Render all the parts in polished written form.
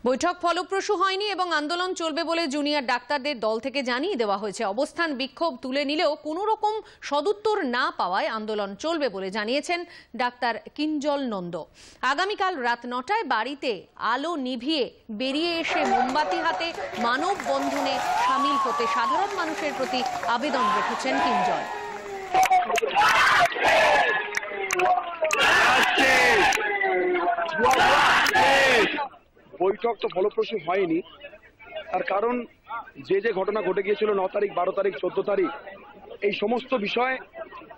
বৈঠক ফলপ্রসূ হয়নি এবং আন্দোলন চলবে বলে জুনিয়র ডাক্তারদের দল থেকে জানিয়ে দেওয়া হয়েছে। অবস্থান বিক্ষোভ তুলে নিলেও কোনো রকম সদুত্তর না পাওয়ায় আন্দোলন চলবে বলে জানিয়েছেন ডাক্তার কিঞ্জল নন্দ। আগামীকাল রাত 9টায় বাড়িতে আলো নিভিয়ে বেরিয়ে এসে মোমবাতি হাতে মানববন্ধনে সামিল হতে সাধারণ মানুষের প্রতি আবেদন রেখেছেন কিঞ্জল। বৈঠক তো ফলপ্রসূ হয়নি, তার কারণ যে ঘটনা ঘটে গিয়েছিল 9 তারিখ, 12 তারিখ, 14 তারিখ, এই সমস্ত বিষয়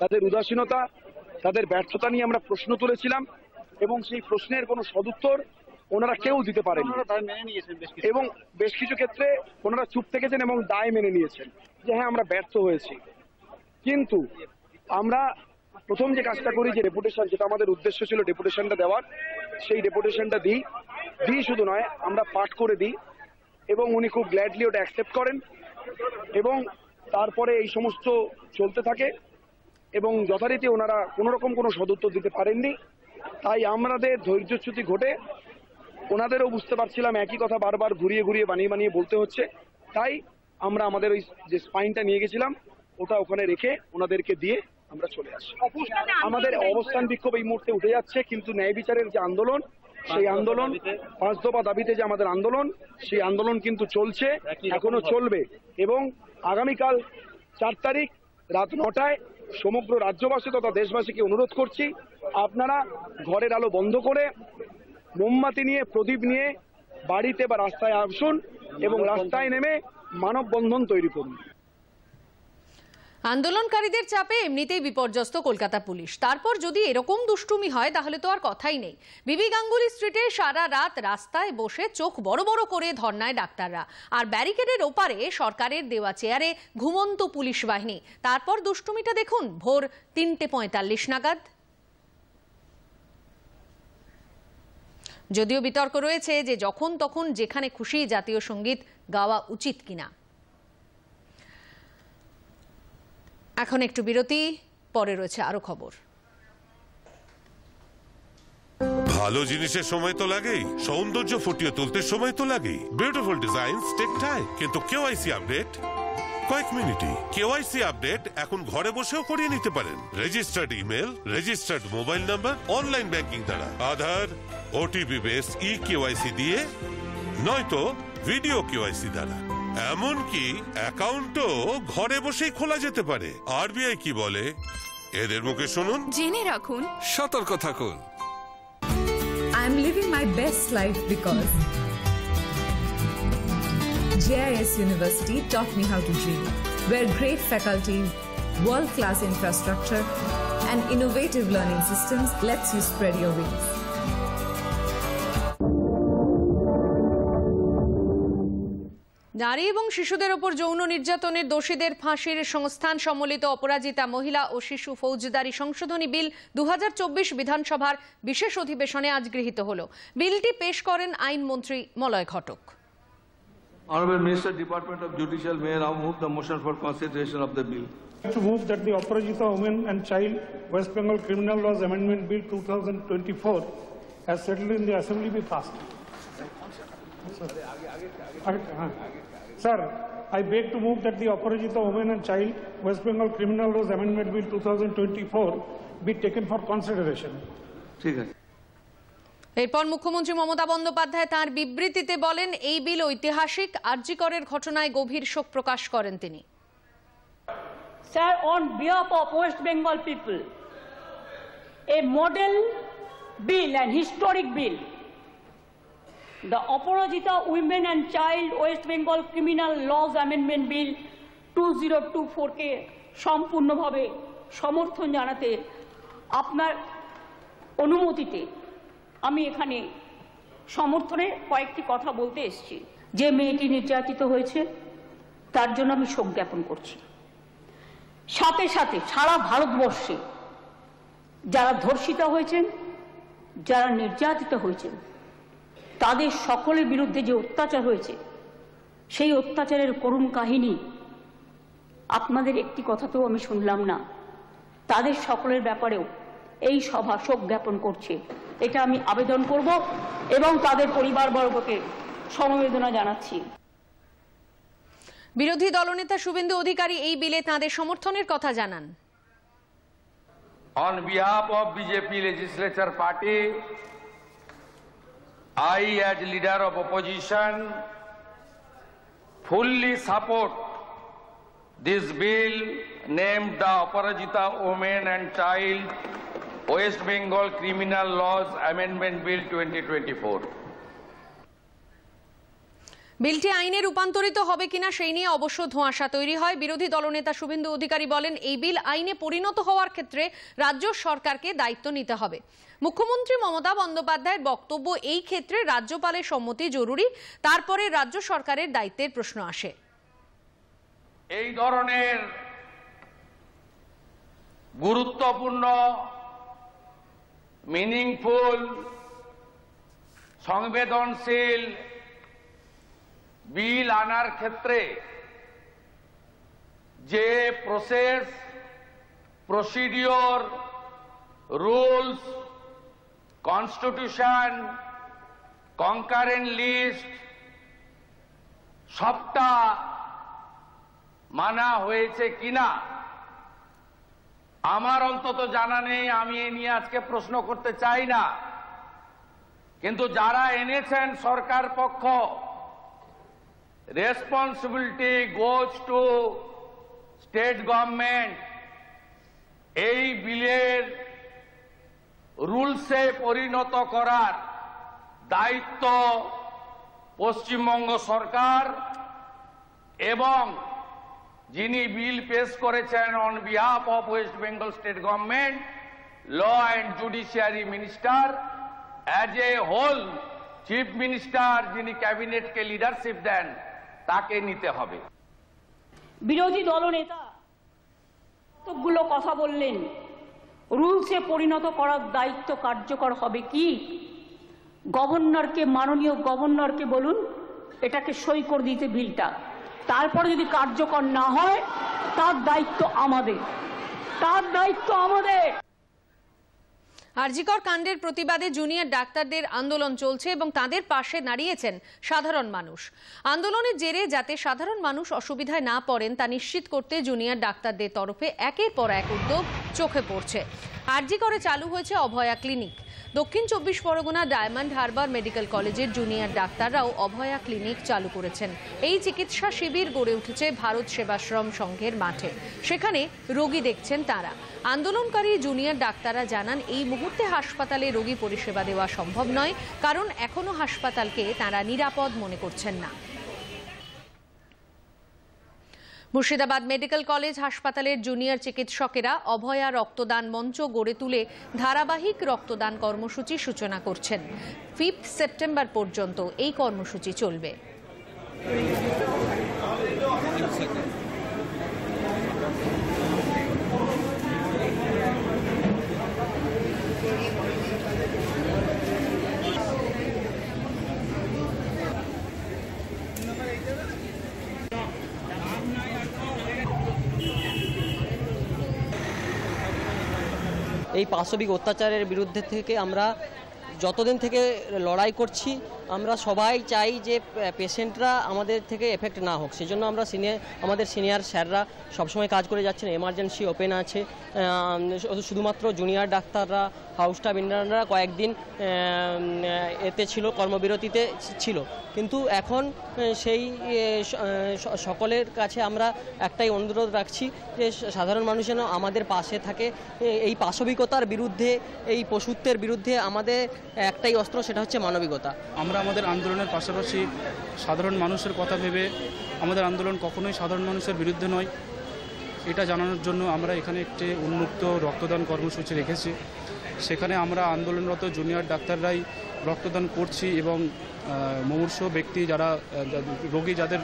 তাদের উদাসীনতা, তাদের ব্যর্থতা নিয়ে আমরা প্রশ্ন তুলেছিলাম এবং সেই প্রশ্নের কোনো সদুত্তর ওনারা কেউ দিতে পারেন এবং বেশ কিছু ক্ষেত্রে ওনারা চুপ থেকেছেন এবং দায় মেনে নিয়েছেন যে হ্যাঁ আমরা ব্যর্থ হয়েছি। কিন্তু আমরা প্রথম যে কাজটা করি, যে ডেপুটেশন, যেটা আমাদের উদ্দেশ্য ছিল ডেপুটেশনটা দেওয়ার, সেই ডেপুটেশনটা দিই শুধু নয়, আমরা পাঠ করে দিই এবং উনি খুব গ্ল্যাডলি ওটা অ্যাকসেপ্ট করেন এবং তারপরে এই সমস্ত চলতে থাকে এবং যথারীতি ওনারা কোনোরকম কোনো সদুত্তর দিতে পারেননি। তাই আমাদের ধৈর্যচ্যুতি ঘটে, ওনাদেরও বুঝতে পারছিলাম একই কথা বারবার ঘুরিয়ে ঘুরিয়ে বানিয়ে বলতে হচ্ছে। তাই আমরা আমাদের ওই যে স্পাইনটা নিয়ে গেছিলাম ওটা ওখানে রেখে ওনাদেরকে দিয়ে আমরা চলে আসি। আমাদের অবস্থান বিক্ষোভ এই মুহূর্তে উঠে যাচ্ছে, কিন্তু ন্যায় বিচারের যে আন্দোলন, সেই আন্দোলন 5 দফা দাবিতে যে আমাদের আন্দোলন, সেই আন্দোলন কিন্তু চলছে, এখনো চলবে এবং আগামীকাল 4 তারিখ রাত 9টায় সমগ্র রাজ্যবাসী তথা দেশবাসীকে অনুরোধ করছি, আপনারা ঘরের আলো বন্ধ করে মোমবাতি নিয়ে, প্রদীপ নিয়ে বাড়িতে বা রাস্তায় আসুন এবং রাস্তায় নেমে মানববন্ধন তৈরি করুন। আন্দোলনকারীদের চাপে এমনিতেই বিপর্যস্ত কলকাতা পুলিশ, তারপর যদি এরকম দুষ্টুমি হয় তাহলে তো আর কথাই নেই। বিবি গাঙ্গুলি স্ট্রিটে সারা রাত রাস্তায় বসে চোখ বড় বড় করে ধর্নায় ডাক্তাররা, আর ব্যারিকেডের ওপারে সরকারের দেওয়া চেয়ারে ঘুমন্ত পুলিশ বাহিনী। তারপর দুষ্টুমিটা দেখুন ভোর 3:45 নাগাদ। যদিও বিতর্ক রয়েছে যে যখন তখন যেখানে খুশি জাতীয় সঙ্গীত গাওয়া উচিত কিনা। এখন একটু বিরতি, পরে রয়েছে আরো খবর। ভালো জিনিসের সময় তো লাগেই, সৌন্দর্য ফুটিয়ে তুলতে সময় তো লাগেই। বিউটিফুল ডিজাইনস টেক টাইম, কিন্তু কেওয়াইসি আপডেট কয়েক মিনিটই। কেওয়াইসি আপডেট এখন ঘরে বসেও করিয়ে নিতে পারেন। Registered email, registered mobile number, online banking দ্বারা, আধার, ওটিপি বেস ই কেওয়াইসি দিয়ে, নয়তো ভিডিও কেওয়াইসি দ্বারা। এমনকি অ্যাকাউন্টও ঘরে বসেই খোলা যেতে পারে। আরবিআই কি বলে এদের মুখে শুনুন, জেনে রাখুন, সতর্ক থাকুন। I am living my best life because JIS University taught me how to dream, where great faculty, world-class infrastructure and innovative learning systems lets you spread your wings. নারী এবং শিশুদের ওপর যৌন নির্যাতনের দোষীদের ফাঁসির সংস্থান সম্বলিত অপরাজিতা মহিলা ও শিশু ফৌজদারি সংশোধনী বিল 2024 বিধানসভার বিশেষ অধিবেশনে আজ গৃহীত হলো। বিলটি পেশ করেন আইনমন্ত্রী Malay Ghatak. Honorable Minister, Department of Judicial, may I now move the motion for consideration of the bill. To move that the Aparajita Women and Child West Bengal Criminal Laws Amendment Bill 2024 as settled in the Assembly be passed. Sir, I beg to move that the Aparajita Women and Child West Bengal Criminal Laws Amendment Bill 2024 be taken for consideration. ঠিক আছে। এরপর মুখ্যমন্ত্রী মমতা বন্দ্যোপাধ্যায় তাঁর বিবৃতিতে বলেন, এই বিল ঐতিহাসিক। আরজিকরের ঘটনায় গভীর শোক প্রকাশ করেন তিনি। Sir, on behalf of West Bengal people, a model bill and historic bill, the Aparajita Women and Child West Bengal Criminal Laws Amendment Bill 2024 কে সম্পূর্ণভাবে সমর্থন জানাতে আপনার অনুমতিতে আমি এখানে সমর্থনে কয়েকটি কথা বলতে এসেছি। যে মেয়েটি নির্যাতিত হয়েছে তার জন্য আমি শোক জ্ঞাপন করছি। সাথে সাথে সারা ভারতবর্ষে যারা ধর্ষিতা হয়েছেন, যারা নির্যাতিত হয়েছেন, তাদের সকলের বিরুদ্ধে যে অত্যাচার হয়েছে, সেই অত্যাচারের করুণ কাহিনী আপনাদের একটি কথাতেও আমি শুনলাম না। তাদের সকলের ব্যাপারেও এই সভা শোক জ্ঞাপন করছে, এটা আমি আবেদন করব এবং তাদের পরিবারবর্গকে সমবেদনা জানাচ্ছি। বিরোধী দলনেতা শুভেন্দু অধিকারী এই বিলে তাঁদের সমর্থনের কথা জানান। On behalf of BJP Legislature Party, I as leader of opposition fully support this bill named the Aparajita Women and Child West Bengal Criminal Laws Amendment Bill 2024. বিলটি আইনে রূপান্তরিত হবে কিনা সেই নিয়ে অবশ্য ধোঁয়াশা তৈরি হয়। বিরোধী দলনেতা শুভেন্দু অধিকারী বলেন, এই বিল আইনে পরিণত হওয়ার ক্ষেত্রে রাজ্য সরকারকে দায়িত্ব নিতে হবে। মুখ্যমন্ত্রী মমতা বন্দ্যোপাধ্যায়ের বক্তব্য, এই ক্ষেত্রে রাজ্যপালের সম্মতি জরুরি, তারপরে রাজ্য সরকারের দায়িত্বের প্রশ্ন আসে। এই ধরনের গুরুত্বপূর্ণ, মিনিংফুল, সংবেদনশীল বিল আনার ক্ষেত্রে যে process, procedure, rules, constitution, concurrent list সবটা মানা হয়েছে কিনা আমার অন্তত জানা নেই। আমি এ নিয়ে আজকে প্রশ্ন করতে চাই না, কিন্তু যারা এনেছেন সরকার পক্ষ, responsibility goes to state government. এই বিলের রুলসে পরিণত করার দায়িত্ব পশ্চিমবঙ্গ সরকার এবং যিনি বিল পেশ করেছেন on behalf of West Bengal state government, law and judiciary minister as a whole, chief minister যিনি ক্যাবিনেটকে লিডারশিপ দেন, তাকে নিতে হবে। বিরোধী দলনেতা কতগুলো কথা বললেন, রুলসে পরিণত করার দায়িত্ব কার্যকর হবে কি? গভর্নরকে, মাননীয় গভর্নরকে বলুন এটাকে সই করে দিতে বিলটা, তারপরে যদি কার্যকর না হয় তার দায়িত্ব আমাদের, তার দায়িত্ব আমাদের। আরজিকর কাণ্ডের প্রতিবাদে জুনিয়র ডাক্তারদের আন্দোলন চলছে এবং তাদের পাশে দাঁড়িয়েছেন সাধারণ মানুষ। আন্দোলনের জেরে যাতে সাধারণ মানুষ অসুবিধায় না পড়েন তা নিশ্চিত করতে জুনিয়র ডাক্তারদের তরফে একের পর এক উদ্যোগ চোখে পড়ছে। আরজিকরে চালু হয়েছে অভয়া ক্লিনিক। দক্ষিণ 24 পরগনা ডায়মন্ড হারবার মেডিকেল কলেজের জুনিয়র ডাক্তাররাও অভয়া ক্লিনিক চালু করেছেন। এই চিকিৎসা শিবির গড়ে উঠেছে ভারত সেবাশ্রম সংঘের মাঠে, সেখানে রোগী দেখছেন তারা। আন্দোলনকারী জুনিয়র ডাক্তাররা জানান, এই মুহূর্তে হাসপাতালে রোগী পরিষেবা দেওয়া সম্ভব নয়, কারণ এখনো হাসপাতালকে তারা নিরাপদ মনে করছেন না। মুর্শিদাবাদ মেডিকেল কলেজ হাসপাতালের জুনিয়র চিকিৎসকেরা অভয়া রক্তদান মঞ্চ গড়ে তুলে ধারাবাহিক রক্তদান কর্মসূচি সূচনা করছেন। 5 সেপ্টেম্বর পর্যন্ত এই কর্মসূচি চলবে। এই পাশবিক অত্যাচারের বিরুদ্ধে থেকে আমরা যতদিন থেকে লড়াই করছি, আমরা সবাই চাই যে পেশেন্টরা আমাদের থেকে এফেক্ট না হোক। সেই জন্য আমরা আমাদের সিনিয়র স্যাররা সবসময় কাজ করে যাচ্ছেন। এমার্জেন্সি ওপেন আছে, শুধুমাত্র জুনিয়র ডাক্তাররা, হাউস স্টাফ ইন্টার্নরা কয়েকদিন এতে ছিল, কর্মবিরতিতে ছিল, কিন্তু এখন সেই সকলের কাছে আমরা একটাই অনুরোধ রাখছি যে সাধারণ মানুষ যেন আমাদের পাশে থাকে। এই পাশবিকতার বিরুদ্ধে, এই পশুত্বের বিরুদ্ধে আমাদের একটাই অস্ত্র, সেটা হচ্ছে মানবিকতা। আমরা আমাদের আন্দোলনের পাশাপাশি সাধারণ মানুষের কথা ভেবে, আমাদের আন্দোলন কখনোই সাধারণ মানুষের বিরুদ্ধে নয়, এটা জানানোর জন্য আমরা এখানে একটি উন্মুক্ত রক্তদান কর্মসূচি রেখেছি। সেখানে আমরা আন্দোলনরত জুনিয়র ডাক্তাররাই রক্তদান করছি এবং মুমূর্ষ ব্যক্তি, যারা রোগী, যাদের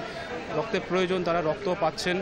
রক্তের প্রয়োজন, তারা রক্ত পাচ্ছেন।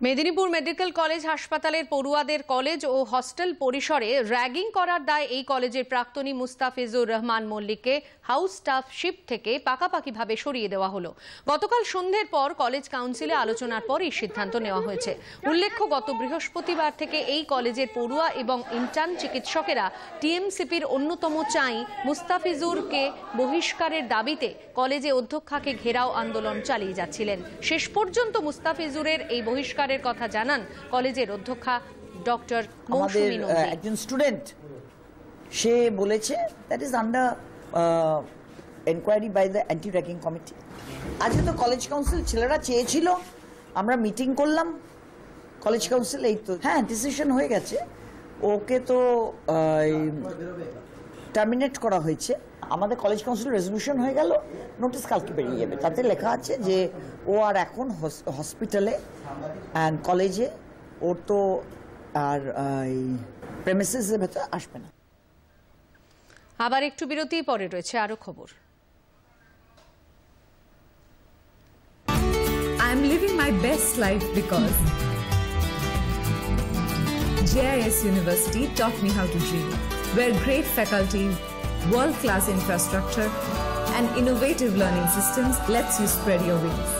মেদিনীপুর মেডিকেল কলেজ হাসপাতালের পড়ুয়াদের কলেজ ও হস্টেল পরিসরে র্যাগিং করার দায়ে এই কলেজের প্রাক্তনী মুস্তাফিজুর রহমান মল্লিককে হাউস স্টাফ শিফট থেকে পাকাপাকিভাবে সরিয়ে দেওয়া হলো। গতকাল সন্ধ্যের পর কলেজ কাউন্সিলে আলোচনার পর এই সিদ্ধান্ত নেওয়া হয়েছে। উল্লেখ্য, গত বৃহস্পতিবার থেকে এই কলেজের পড়ুয়া এবং ইন্টার্ন চিকিৎসকেরা টিএমসিপির অন্যতম চাই মুস্তাফিজুরকে বহিষ্কারের দাবিতে কলেজে অধ্যক্ষাকে ঘেরাও আন্দোলন চালিয়ে যাচ্ছিলেন। শেষ পর্যন্ত মুস্তাফিজুরের এই বহিষ্কারের কথা জানান কলেজের অধ্যক্ষা ডক্টর মৌসুমী নন্দী। একজন স্টুডেন্ট সে বলেছে that is under enquiry by the anti ragging committee. আজকে তো কলেজ কাউন্সিল ছেলেরা চেয়েছিল, আমরা মিটিং করলাম কলেজ কাউন্সিল, এই তো হ্যাঁ ডিসিশন হয়ে গেছে, ওকে তো টার্মিনেট করা হয়েছে। আমাদের কলেজ কাউন্সিল রেজলিউশন হয়ে গেল, নোটিশ কালকে বেরিয়ে যাবে। তাতে লেখা আছে যে ও আর এখন হসপিটালে অ্যান্ড কলেজে ওর তো আর প্রেমিসেসের ভেতরে আসবে না। আবার একটু বিরতি, পরে রয়েছে আরো খবর। I am living my best life because JIS University taught me how to dream, where great faculty, world-class infrastructure, and innovative learning systems lets you spread your wings.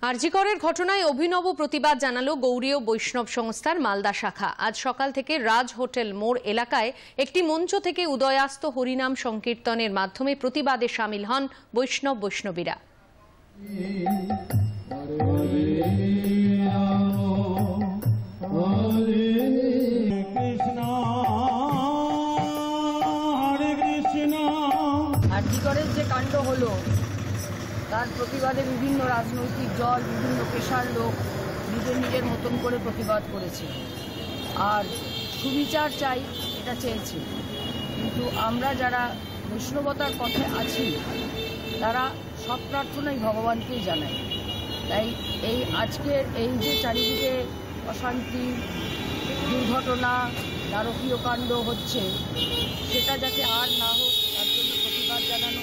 আরজিকরের ঘটনায় অভিনব প্রতিবাদ জানালো গৌড়ীয় বৈষ্ণব সংস্থার মালদা শাখা। আজ সকাল থেকে রাজ হোটেল মোড় এলাকায় একটি মঞ্চ থেকে উদয়াস্ত হরিনাম সংকীর্তনের মাধ্যমে প্রতিবাদে সামিল হন বৈষ্ণবীরা। আরজিকরের যে কাণ্ড হলো তার প্রতিবাদে বিভিন্ন রাজনৈতিক দল, বিভিন্ন পেশার লোক নিজের মতন করে প্রতিবাদ করেছে আর সুবিচার চাই এটা চেয়েছে। কিন্তু আমরা যারা বৈষ্ণবতার পথে আছি তারা সব প্রার্থনাই ভগবানকেই জানাই। তাই এই আজকের এই যে চারিদিকে অশান্তি, দুর্ঘটনা, নারকীয় কাণ্ড হচ্ছে সেটা যাতে আর না হোক তার জন্য প্রতিবাদ জানানো।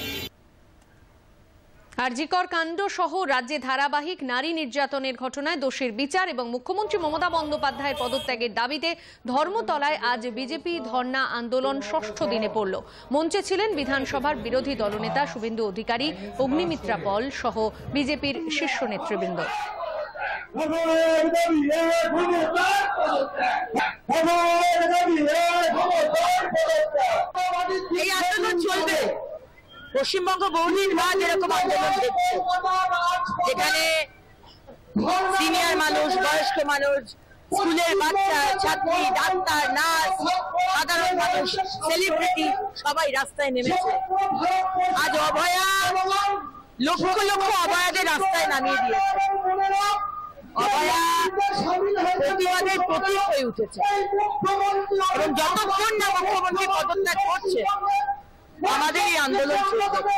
আরজিকর কাণ্ড সহ রাজ্যে ধারাবাহিক নারী নির্যাতনের ঘটনায় দোষীর বিচার এবং মুখ্যমন্ত্রী মমতা বন্দ্যোপাধ্যায়ের পদত্যাগের দাবিতে ধর্মতলায় আজ বিজেপি ধর্ণা আন্দোলন ষষ্ঠ দিনে পড়ল। মঞ্চে ছিলেন বিধানসভার বিরোধী দলনেতা শুভেন্দু অধিকারী, অগ্নিমিত্রা পল সহ বিজেপির শীর্ষ নেতৃবৃন্দ। এই আন্দোলন চলবে। পশ্চিমবঙ্গ বহুদিন বাদ এরকম আন্দোলন দেখছে, যেখানে সিনিয়র মানুষ, বয়স্ক মানুষ, স্কুলের বাচ্চা, ছাত্রী, ডাক্তার, নার্স, সাধারণ মানুষ, সেলিব্রিটি সবাই রাস্তায় নেমেছে। আজ অভয়া লক্ষ লক্ষ অভয়াদের রাস্তায় নামিয়ে দিয়েছে। অভয়া প্রতিবাদের প্রতীক হয়ে উঠেছে এবং যতক্ষণ না মুখ্যমন্ত্রী পদত্যাগ করছে আমাদের এই আন্দোলন চলবে।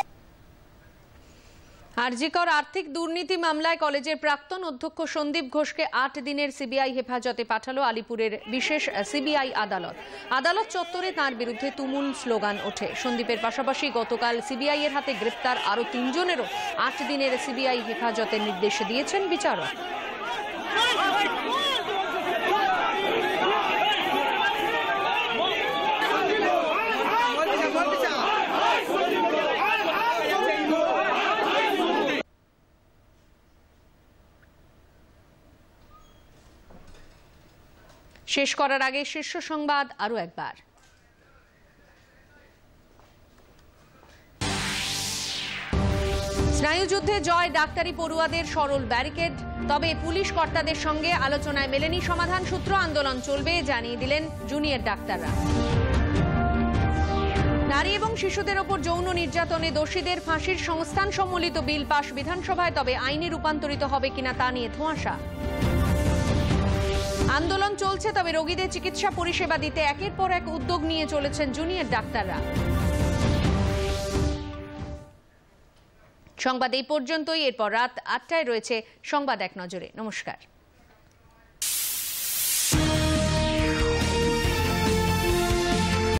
আরজিকর আর্থিক দুর্নীতি মামলায় কলেজের প্রাক্তন অধ্যক্ষ সন্দীপ ঘোষকে 8 দিনের সিবিআই হেফাজতে পাঠালো আলিপুরের বিশেষ সিবিআই আদালত। আদালত চত্বরে তাঁর বিরুদ্ধে তুমুল স্লোগান ওঠে। সন্দীপের পাশাপাশি গতকাল সিবিআই এর হাতে গ্রেপ্তার আরও 3 জনেরও 8 দিনের সিবিআই হেফাজতের নির্দেশ দিয়েছেন বিচারক। শেষ করার আগে শীর্ষ সংবাদ আরো একবার। স্নায়ুযুদ্ধে জয় ডাক্তারি পড়ুয়াদের সরল ব্যারিকেড, তবে পুলিশ কর্তাদের সঙ্গে আলোচনায় মেলেনি সমাধান সূত্র। আন্দোলন চলবে জানিয়ে দিলেন জুনিয়র ডাক্তাররা। নারী এবং শিশুদের ওপর যৌন নির্যাতনে দোষীদের ফাঁসির সংস্থান সম্বলিত বিল পাশ বিধানসভায়, তবে আইনে রূপান্তরিত হবে কিনা তা নিয়ে ধোঁয়াশা। আন্দোলন চলছে, তবে রোগীদের চিকিৎসা পরিষেবা দিতে একের পর এক উদ্যোগ নিয়ে চলেছেন জুনিয়র ডাক্তাররা। সংবাদ এই পর্যন্তই। এরপর রাত 8টায় রয়েছে সংবাদ এক নজরে। নমস্কার।